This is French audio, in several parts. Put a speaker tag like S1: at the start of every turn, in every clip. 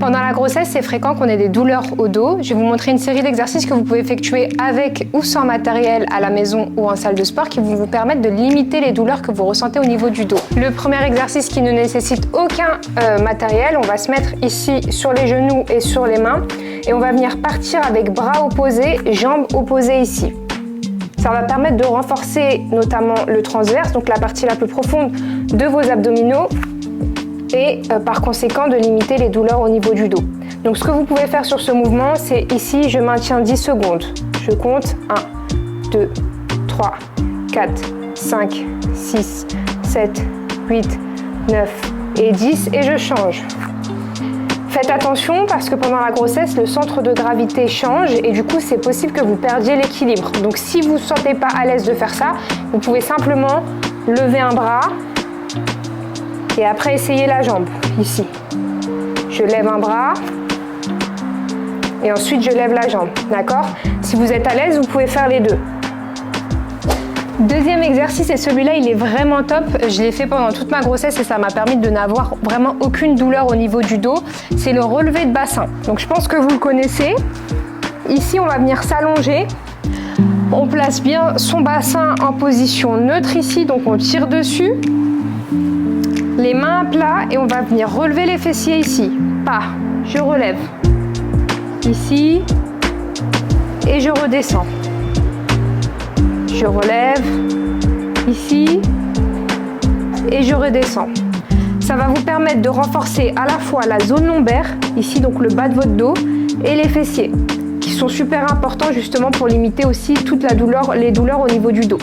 S1: Pendant la grossesse, c'est fréquent qu'on ait des douleurs au dos. Je vais vous montrer une série d'exercices que vous pouvez effectuer avec ou sans matériel à la maison ou en salle de sport qui vont vous permettre de limiter les douleurs que vous ressentez au niveau du dos. Le premier exercice qui ne nécessite aucun matériel, on va se mettre ici sur les genoux et sur les mains et on va venir partir avec bras opposés, jambes opposées ici. Ça va permettre de renforcer notamment le transverse, donc la partie la plus profonde de vos abdominaux et par conséquent de limiter les douleurs au niveau du dos. Donc ce que vous pouvez faire sur ce mouvement, c'est ici, je maintiens 10 secondes. Je compte 1, 2, 3, 4, 5, 6, 7, 8, 9 et 10 et je change. Faites attention parce que pendant la grossesse, le centre de gravité change et du coup, c'est possible que vous perdiez l'équilibre. Donc si vous ne vous sentez pas à l'aise de faire ça, vous pouvez simplement lever un bras et après essayer la jambe, ici. Je lève un bras et ensuite je lève la jambe, d'accord? Si vous êtes à l'aise, vous pouvez faire les deux. Deuxième exercice, et celui-là il est vraiment top, je l'ai fait pendant toute ma grossesse et ça m'a permis de n'avoir vraiment aucune douleur au niveau du dos, c'est le relevé de bassin. Donc je pense que vous le connaissez. Ici on va venir s'allonger, on place bien son bassin en position neutre ici, donc on tire dessus. Les mains à plat et on va venir relever les fessiers ici. Pas, je relève. Ici et je redescends. Je relève ici et je redescends. Ça va vous permettre de renforcer à la fois la zone lombaire, ici donc le bas de votre dos, et les fessiers, qui sont super importants justement pour limiter aussi toute la douleur, les douleurs au niveau du dos.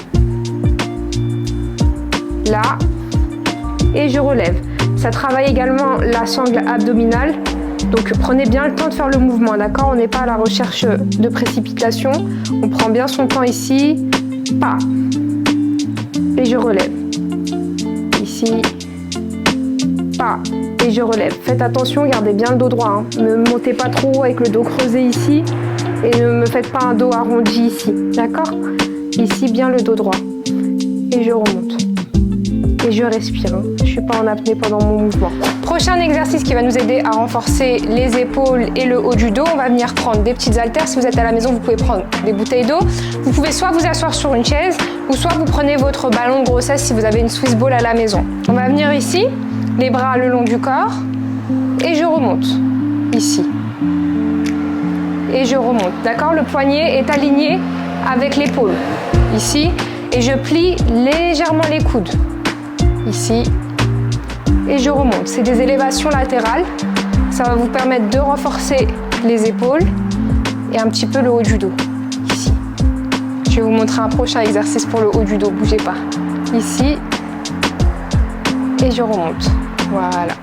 S1: Là, et je relève. Ça travaille également la sangle abdominale, donc prenez bien le temps de faire le mouvement, d'accord? On n'est pas à la recherche de précipitation, on prend bien son temps ici, pas, et je relève, ici, pas, et je relève. Faites attention, gardez bien le dos droit, hein. Ne montez pas trop haut avec le dos creusé ici, et ne me faites pas un dos arrondi ici, d'accord? Ici, bien le dos droit, et je remonte. Et je respire, hein. Je ne suis pas en apnée pendant mon mouvement. Prochain exercice qui va nous aider à renforcer les épaules et le haut du dos, on va venir prendre des petites haltères. Si vous êtes à la maison, vous pouvez prendre des bouteilles d'eau. Vous pouvez soit vous asseoir sur une chaise ou soit vous prenez votre ballon de grossesse si vous avez une Swiss ball à la maison. On va venir ici, les bras le long du corps et je remonte ici. Et je remonte, d'accord? Le poignet est aligné avec l'épaule ici et je plie légèrement les coudes. Ici, et je remonte. C'est des élévations latérales. Ça va vous permettre de renforcer les épaules et un petit peu le haut du dos. Ici. Je vais vous montrer un prochain exercice pour le haut du dos. Bougez pas. Ici, et je remonte. Voilà.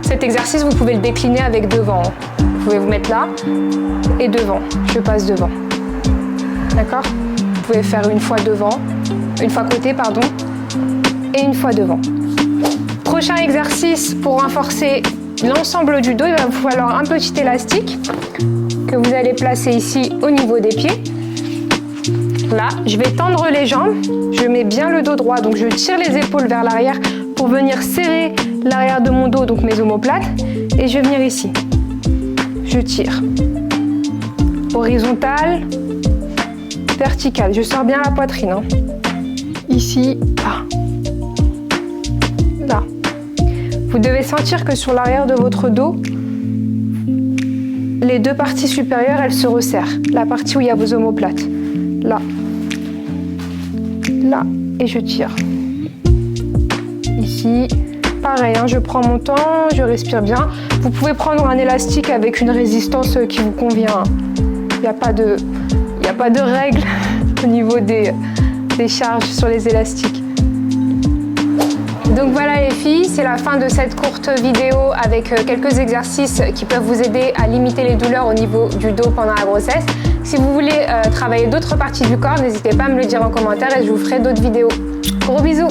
S1: Cet exercice, vous pouvez le décliner avec devant. Vous pouvez vous mettre là et devant. Je passe devant. D'accord? Vous pouvez faire une fois devant. Une fois côté, pardon, et une fois devant. Prochain exercice pour renforcer l'ensemble du dos, il va vous falloir un petit élastique que vous allez placer ici au niveau des pieds. Là, je vais tendre les jambes, je mets bien le dos droit, donc je tire les épaules vers l'arrière pour venir serrer l'arrière de mon dos, donc mes omoplates, et je vais venir ici. Je tire. Horizontal, vertical, je sors bien la poitrine, hein. Ici, là. Vous devez sentir que sur l'arrière de votre dos, les deux parties supérieures, elles se resserrent. La partie où il y a vos omoplates. Là. Là. Et je tire. Ici. Pareil, hein, je prends mon temps, je respire bien. Vous pouvez prendre un élastique avec une résistance qui vous convient. Il n'y a pas de règle au niveau des charges sur les élastiques. Donc voilà les filles, c'est la fin de cette courte vidéo avec quelques exercices qui peuvent vous aider à limiter les douleurs au niveau du dos pendant la grossesse. Si vous voulez travailler d'autres parties du corps, n'hésitez pas à me le dire en commentaire et je vous ferai d'autres vidéos. Gros bisous!